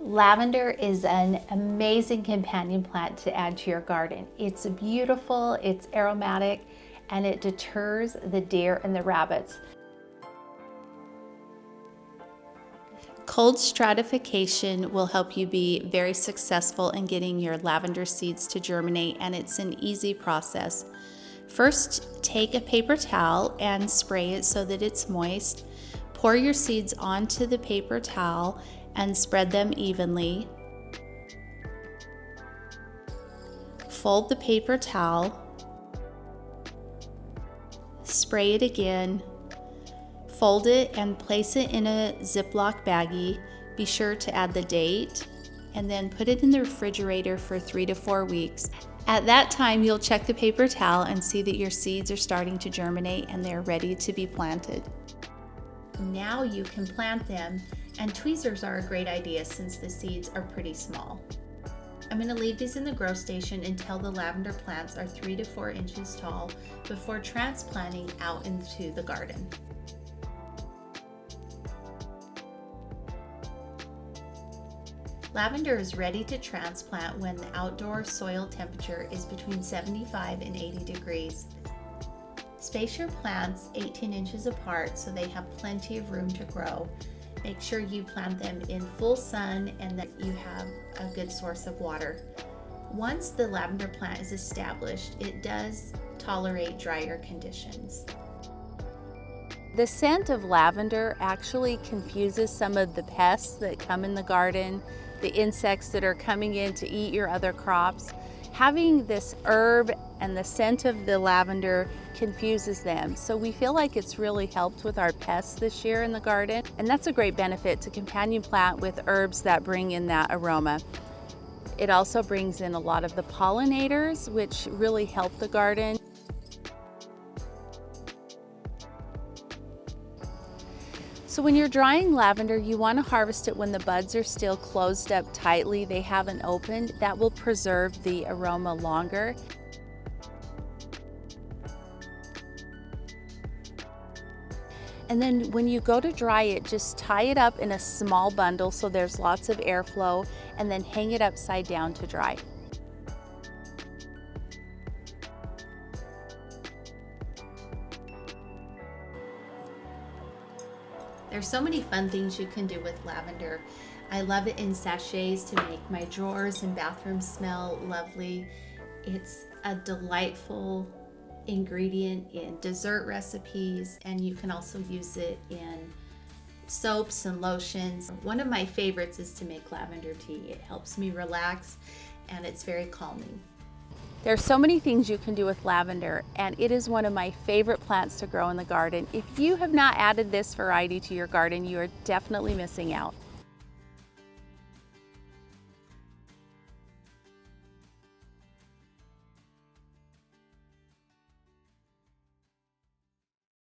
Lavender is an amazing companion plant to add to your garden. It's beautiful, it's aromatic, and it deters the deer and the rabbits. Cold stratification will help you be very successful in getting your lavender seeds to germinate, and it's an easy process. First, take a paper towel and spray it so that it's moist. Pour your seeds onto the paper towel and spread them evenly. Fold the paper towel, spray it again, fold it and place it in a Ziploc baggie. Be sure to add the date and then put it in the refrigerator for 3 to 4 weeks. At that time, you'll check the paper towel and see that your seeds are starting to germinate and they're ready to be planted. Now you can plant them, and tweezers are a great idea since the seeds are pretty small. I'm going to leave these in the grow station until the lavender plants are 3 to 4 inches tall before transplanting out into the garden. Lavender is ready to transplant when the outdoor soil temperature is between 75 and 80 degrees. Space your plants 18 inches apart so they have plenty of room to grow. Make sure you plant them in full sun and that you have a good source of water. Once the lavender plant is established, it does tolerate drier conditions. The scent of lavender actually confuses some of the pests that come in the garden, the insects that are coming in to eat your other crops. Having this herb and the scent of the lavender confuses them. So we feel like it's really helped with our pests this year in the garden. And that's a great benefit to companion plant with herbs that bring in that aroma. It also brings in a lot of the pollinators, which really help the garden. So when you're drying lavender, you want to harvest it when the buds are still closed up tightly, they haven't opened. That will preserve the aroma longer. And then when you go to dry it, just tie it up in a small bundle so there's lots of airflow, and then hang it upside down to dry. There's so many fun things you can do with lavender. I love it in sachets to make my drawers and bathroom smell lovely. It's a delightful ingredient in dessert recipes, and you can also use it in soaps and lotions. One of my favorites is to make lavender tea. It helps me relax and it's very calming. There are so many things you can do with lavender, and it is one of my favorite plants to grow in the garden. If you have not added this variety to your garden, you are definitely missing out.